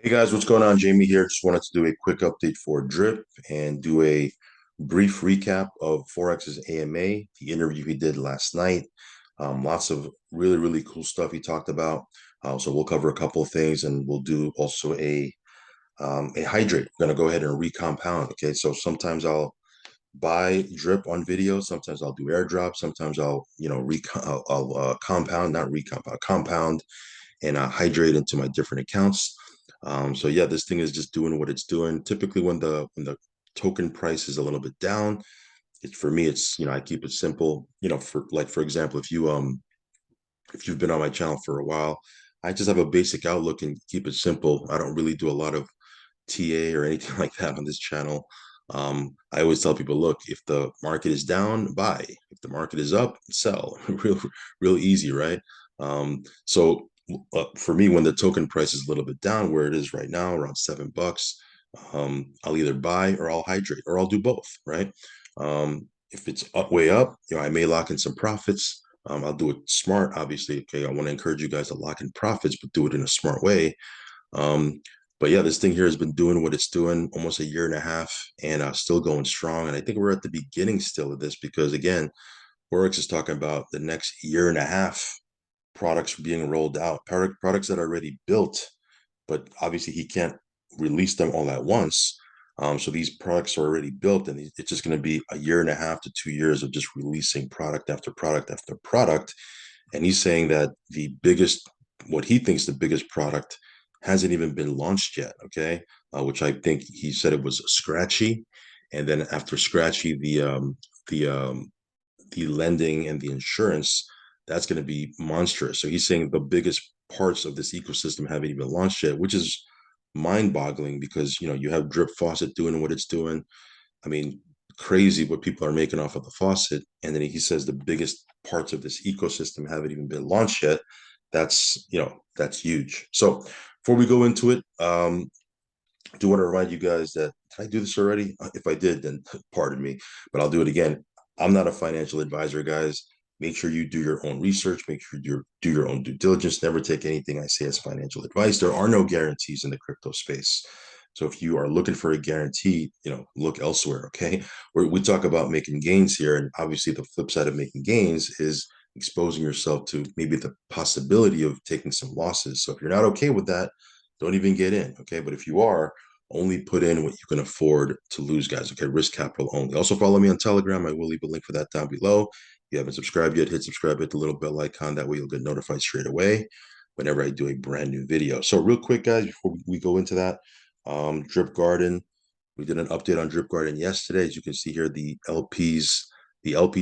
Hey guys, what's going on? Jamie here. Just wanted to do a quick update for Drip and do a brief recap of Forex's AMA, the interview he did last night. Lots of really cool stuff he talked about. So we'll cover a couple of things and we'll do also a hydrate. We're gonna go ahead and recompound. Okay, so sometimes I'll buy Drip on video. Sometimes I'll do airdrop. Sometimes I'll compound, not recompound, compound and hydrate into my different accounts. So yeah, this thing is just doing what it's doing. Typically, when the token price is a little bit down, it's for me, it's I keep it simple. For example, if you've been on my channel for a while, I just have a basic outlook and keep it simple. I don't really do a lot of TA or anything like that on this channel. I always tell people, look, if the market is down, buy. If the market is up, sell. Real easy, right? So for me, when the token price is a little bit down, where it is right now, around $7, I'll either buy or I'll hydrate or I'll do both, right? If it's up way up, I may lock in some profits. I'll do it smart, obviously. Okay, I want to encourage you guys to lock in profits, but do it in a smart way. Um, but yeah, this thing here has been doing what it's doing almost a year and a half and still going strong. And I think we're at the beginning still of this because, again, Forex is talking about the next year and a half products being rolled out, products that are already built, but obviously he can't release them all at once. So these products are already built, and it's just going to be a year and a half to 2 years of just releasing product after product after product. And he's saying that what he thinks the biggest product hasn't even been launched yet. Okay, which I think he said it was Scratchy, and then after Scratchy, the the lending and the insurance, that's going to be monstrous. So he's saying the biggest parts of this ecosystem haven't even launched yet, which is mind-boggling because you have Drip Faucet doing what it's doing. I mean, crazy what people are making off of the faucet. And then he says the biggest parts of this ecosystem haven't even been launched yet. That's huge. So before we go into it, I do want to remind you guys that did I do this already? If I did, then pardon me, but I'll do it again. I'm not a financial advisor, guys. Make sure you do your own research. Make sure you do your own due diligence. Never take anything I say as financial advice. There are no guarantees in the crypto space. So if you are looking for a guarantee, look elsewhere. Okay, we talk about making gains here, and obviously the flip side of making gains is exposing yourself to maybe the possibility of taking some losses. So if you're not okay with that, don't even get in. Okay, but if you are, only put in what you can afford to lose, guys. Okay, risk capital only. Also follow me on Telegram. I will leave a link for that down below. If you haven't subscribed yet, hit subscribe, hit the little bell icon. That way you'll get notified straight away whenever I do a brand new video. So real quick, guys, before we go into that, Drip Garden, we did an update on Drip Garden yesterday. As you can see here, the LP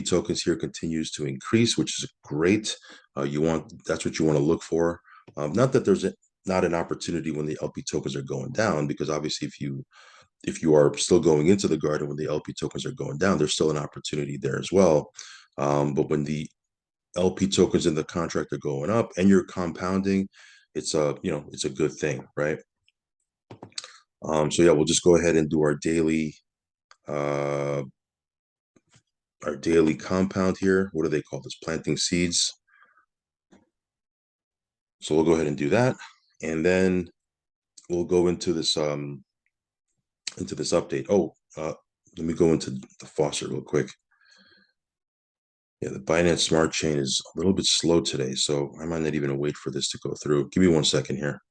tokens here continues to increase, which is great. That's what you want to look for. Not that there's not an opportunity when the LP tokens are going down, because obviously if you are still going into the garden when the LP tokens are going down, there's still an opportunity there as well. But when the LP tokens in the contract are going up and you're compounding, it's a good thing, right? So yeah, we'll just go ahead and do uh our daily compound here. What do they call this? Planting seeds. So we'll go ahead and do that, and then we'll go into this update. Oh, let me go into the faucet real quick. Yeah, the Binance Smart Chain is a little bit slow today, so I might not even wait for this to go through. Give me 1 second here.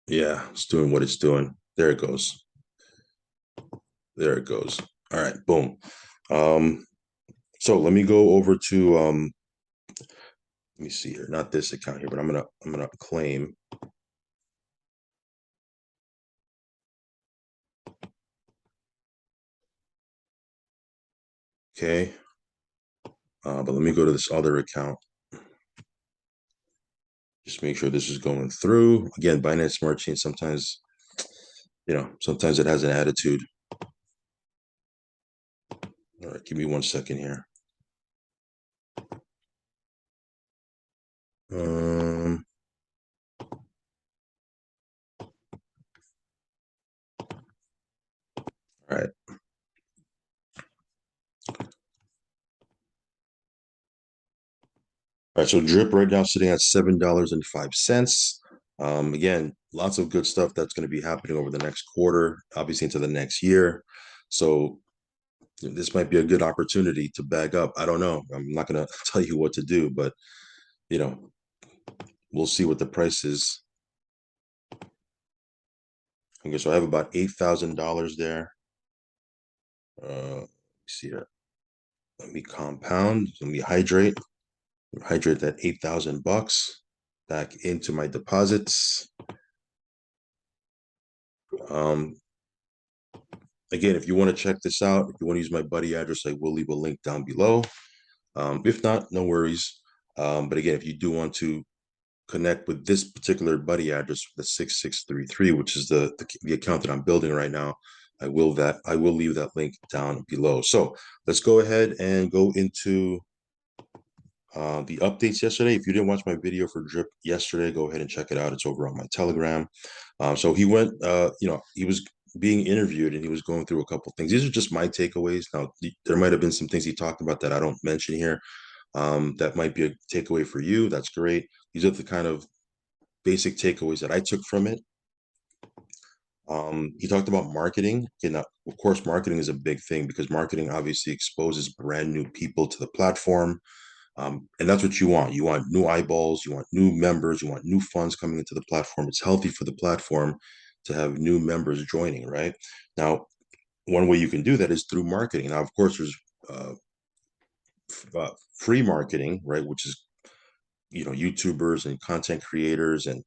Yeah, it's doing what it's doing. There it goes. There it goes. All right, boom. Um, so let me go over to let me see here. Not this account here, but I'm gonna claim. Okay. But let me go to this other account. Just make sure this is going through. Again, Binance Smart Chain sometimes it has an attitude. All right, give me 1 second here. Um, all right. All right, so drip right now sitting at $7.05. Again, lots of good stuff that's going to be happening over the next quarter, obviously into the next year. So this might be a good opportunity to bag up. I don't know. I'm not going to tell you what to do, but you know, we'll see what the price is. Okay, so I have about $8,000 there. See that. Let me compound. Let me hydrate that 8,000 bucks back into my deposits. Um, Again, if you want to check this out, if you want to use my buddy address, I will leave a link down below. If not, no worries. But again, if you do want to connect with this particular buddy address, the 6633, which is the account that I'm building right now, I will leave that link down below. So let's go ahead and go into the updates yesterday. If you didn't watch my video for drip yesterday, go ahead and check it out. It's over on my Telegram. So he went, he was being interviewed and he was going through a couple things. These are just my takeaways. Now, there might have been some things he talked about that I don't mention here. That might be a takeaway for you. That's great. These are the kind of basic takeaways that I took from it. He talked about marketing. And of course, marketing is a big thing because marketing obviously exposes brand new people to the platform. And that's what you want. You want new eyeballs, you want new members, you want new funds coming into the platform. It's healthy for the platform to have new members joining, right? Now, one way you can do that is through marketing. Now, of course, there's uh, free marketing, right? Which is YouTubers and content creators and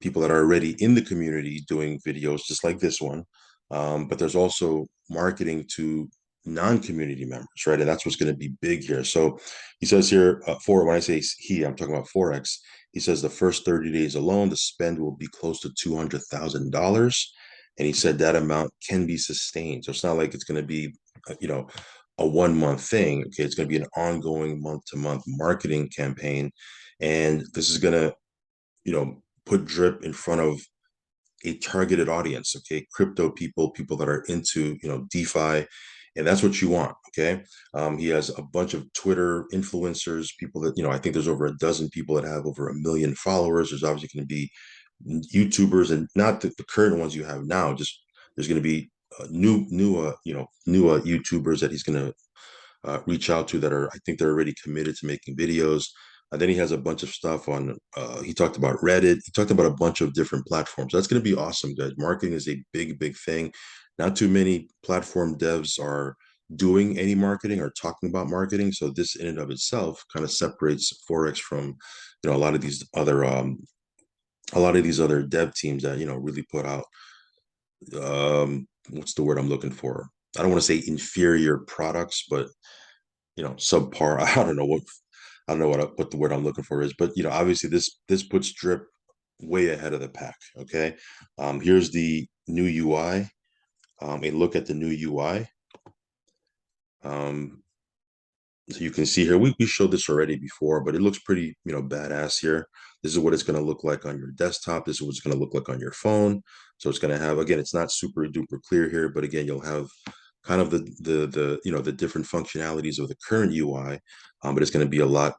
people that are already in the community doing videos just like this one. But there's also marketing to non-community members, right? And that's what's going to be big here. So he says here, for when I say he, I'm talking about Forex. He says the first 30 days alone, the spend will be close to $200,000. And he said that amount can be sustained. So it's not like it's going to be, a 1 month thing. Okay, it's going to be an ongoing month-to-month marketing campaign, and this is going to put drip in front of a targeted audience. Okay, crypto people, people that are into DeFi, and that's what you want. Okay, he has a bunch of Twitter influencers, people that I think there's over a dozen people that have over 1 million followers. There's obviously going to be YouTubers, and not the current ones you have now, just there's going to be new YouTubers that he's going to reach out to that are, I think they're already committed to making videos. And then he has a bunch of stuff on, he talked about Reddit. He talked about a bunch of different platforms. That's going to be awesome, guys. Marketing is a big, big thing. Not too many platform devs are doing any marketing or talking about marketing. So this in and of itself kind of separates Forex from, a lot of these other dev teams that, really put out, what's the word I'm looking for? I don't want to say inferior products, but subpar. I don't know what the word I'm looking for is, but obviously this puts drip way ahead of the pack. Okay, here's the new UI. A look at the new UI. So you can see here, we showed this already before, but it looks pretty, badass here. This is what it's going to look like on your desktop. This is what it's going to look like on your phone. So it's going to have, again, it's not super duper clear here, but again, you'll have kind of the different functionalities of the current UI, but it's going to be a lot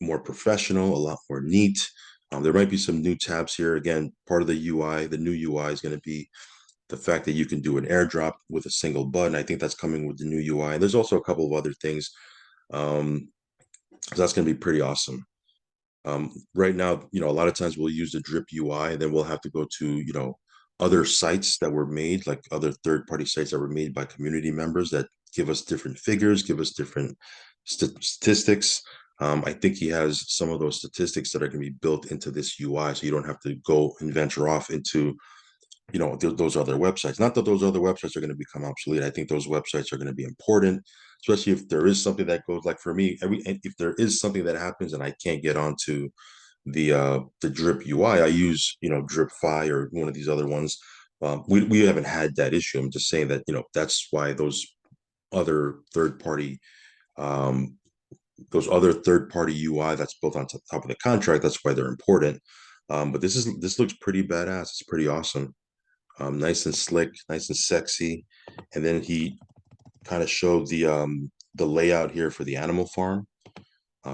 more professional, a lot more neat. There might be some new tabs here. Again, part of the UI, the new UI is going to be the fact that you can do an airdrop with a single button. I think that's coming with the new UI. And there's also a couple of other things. So that's going to be pretty awesome. Right now, a lot of times we'll use the drip UI, and then we'll have to go to, other sites that were made, like other third-party sites that were made by community members that give us different figures, give us different statistics. I think he has some of those statistics that are going to be built into this UI, so you don't have to go and venture off into those other websites. Not that those other websites are going to become obsolete. I think those websites are going to be important, especially if there is something that goes, like for me, if there is something that happens and I can't get onto the drip UI, I use drip Fi or one of these other ones. We haven't had that issue. I'm just saying that that's why other third party um, those other third party UI that's built on top of the contract, that's why they're important. But this looks pretty badass. It's pretty awesome. Nice and slick, nice and sexy. And then he kind of showed the layout here for the animal farm.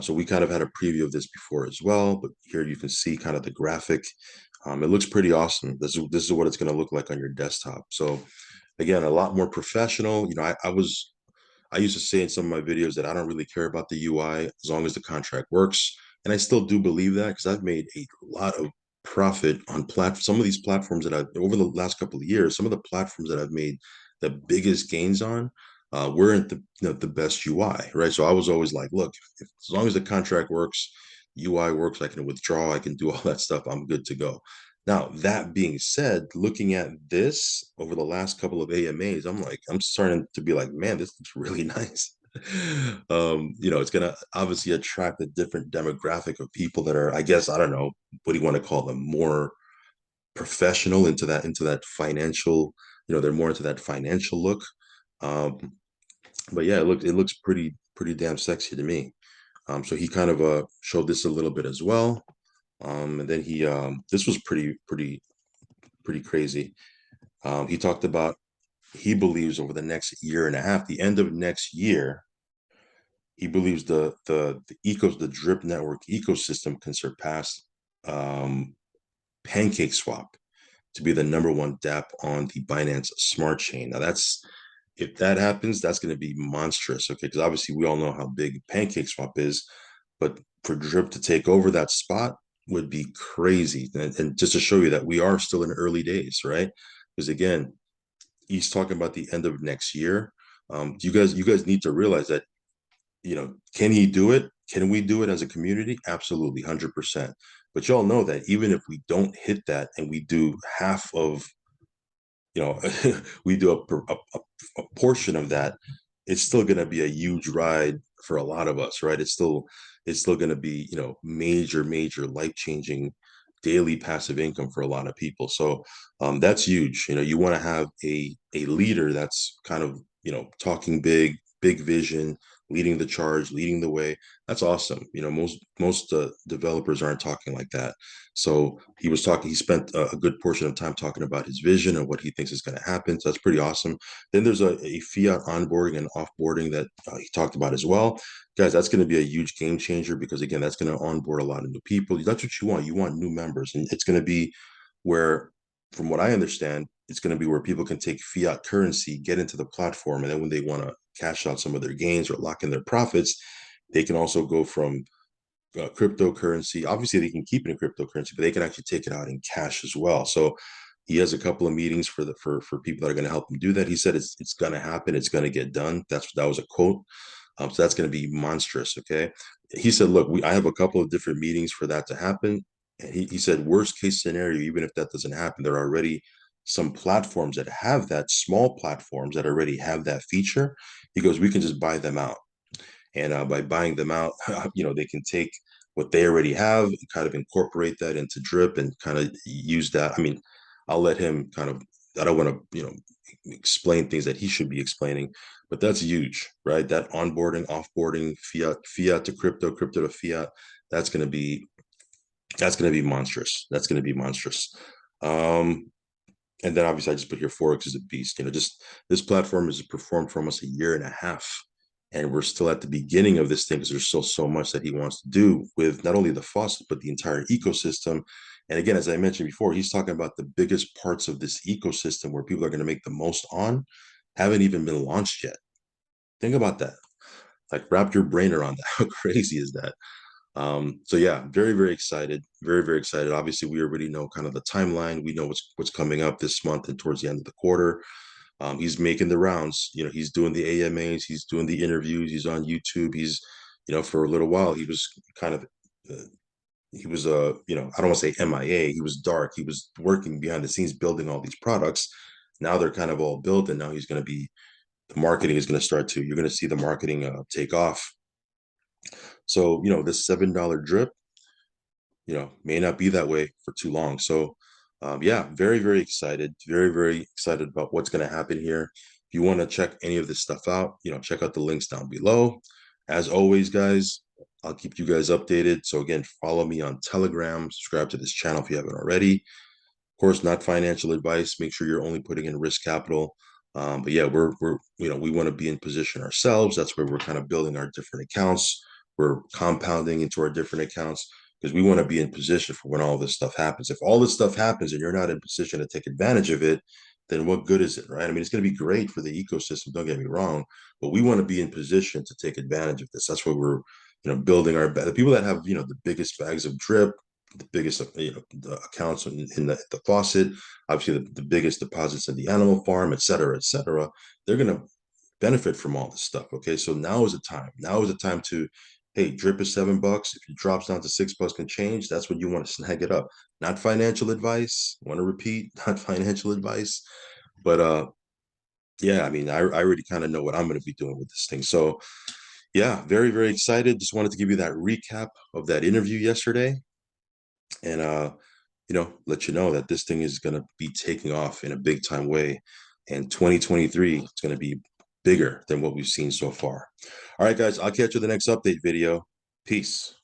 So we kind of had a preview of this before as well, but here you can see kind of the graphic. It looks pretty awesome. This is what it's going to look like on your desktop. So again, a lot more professional. I used to say in some of my videos that I don't really care about the UI as long as the contract works. And I still do believe that because I've made a lot of profit on some of these platforms that I've over the last couple of years, some of the platforms that I've made the biggest gains on weren't the best UI, right? So I was always like, look, as long as the contract works, UI works, I can withdraw, I can do all that stuff, I'm good to go. Now, that being said, looking at this over the last couple of AMAs, I'm starting to be like, man, this looks really nice. It's gonna obviously attract a different demographic of people that are, I guess, I don't know, what do you want to call them, more professional into that financial, they're more into that financial look. Um, but yeah, it looks pretty damn sexy to me. So he kind of showed this a little bit as well. And then he this was pretty crazy. He talked about he believes over the next year and a half, the end of next year, he believes the drip network ecosystem can surpass um, pancake swap to be the number one DApp on the Binance Smart Chain. Now that's if that happens, that's going to be monstrous. Okay, because obviously we all know how big pancake swap is, but for drip to take over that spot would be crazy. And just to show you that we are still in early days, right? Because again, he's talking about the end of next year. You guys need to realize that, can he do it? Can we do it as a community? Absolutely, 100%. But y'all know that even if we don't hit that and we do half of, you know, we do a portion of that, it's still going to be a huge ride for a lot of us, right? It's still going to be, major life changing daily passive income for a lot of people. So that's huge. You want to have a leader that's kind of, talking big vision, leading the charge, leading the way. That's awesome. Most developers aren't talking like that. So he was talking. He spent a good portion of time talking about his vision and what he thinks is going to happen. So that's pretty awesome. Then there's a fiat onboarding and offboarding that he talked about as well. Guys, that's going to be a huge game changer because again, that's going to onboard a lot of new people. That's what you want. You want new members, and it's going to be where, from what I understand, it's going to be where people can take fiat currency, get into the platform, and then when they want to cash out some of their gains or lock in their profits, they can also go from cryptocurrency. Obviously, they can keep it in cryptocurrency, but they can actually take it out in cash as well. So he has a couple of meetings for people that are going to help him do that. He said it's going to happen. It's going to get done. That was a quote. So that's going to be monstrous. Okay. He said, look, I have a couple of different meetings for that to happen. And he said, worst case scenario, even if that doesn't happen, there are already some platforms that have that, small platforms that already have that feature. He goes, we can just buy them out. And by buying them out, they can take what they already have, kind of incorporate that into Drip and kind of use that. I mean, I'll let him kind of, I don't want to, explain things that he should be explaining, but that's huge, right? That onboarding, offboarding, fiat to crypto, crypto to fiat, that's going to be, that's going to be monstrous. That's going to be monstrous. Um, and then obviously I just put here Forex is a beast. Just this platform has performed for almost a year and a half. And we're still at the beginning of this thing because there's still so much that he wants to do with not only the faucet, but the entire ecosystem. And again, as I mentioned before, he's talking about the biggest parts of this ecosystem where people are going to make the most on haven't even been launched yet. Think about that. Like wrap your brain around that. How crazy is that? So yeah, very, very excited. Very, very excited. Obviously, we already know kind of the timeline. We know what's coming up this month and towards the end of the quarter. He's making the rounds. He's doing the AMAs. He's doing the interviews. He's on YouTube. He's, for a little while, he was kind of, I don't want to say MIA. He was dark. He was working behind the scenes, building all these products. Now they're kind of all built, and now he's going to be, the marketing is going to start to, you're going to see the marketing take off. So, this $7 drip, may not be that way for too long. So, yeah, very, very excited. Very, very excited about what's going to happen here. If you want to check any of this stuff out, check out the links down below. As always, guys, I'll keep you guys updated. So again, follow me on Telegram, subscribe to this channel if you haven't already. Of course, not financial advice. Make sure you're only putting in risk capital. But yeah, we want to be in position ourselves. That's where we're kind of building our different accounts. we're compounding into our different accounts because we want to be in position for when all this stuff happens. If all this stuff happens and you're not in position to take advantage of it, then what good is it, right? I mean, it's going to be great for the ecosystem, don't get me wrong, but we want to be in position to take advantage of this. That's why we're, building our the people that have, the biggest bags of drip, the biggest, the accounts in the faucet, obviously the biggest deposits in the animal farm, et cetera, et cetera. They're going to benefit from all this stuff. Okay. So now is the time. Now is the time to, hey, drip is $7. If it drops down to $6 and change, that's when you want to snag it up. Not financial advice. Want to repeat, not financial advice. But yeah, I mean, I already kind of know what I'm going to be doing with this thing. So yeah, very, very excited. Just wanted to give you that recap of that interview yesterday. And let you know that this thing is going to be taking off in a big time way. And 2023 is going to be bigger than what we've seen so far. All right, guys, I'll catch you in the next update video. Peace.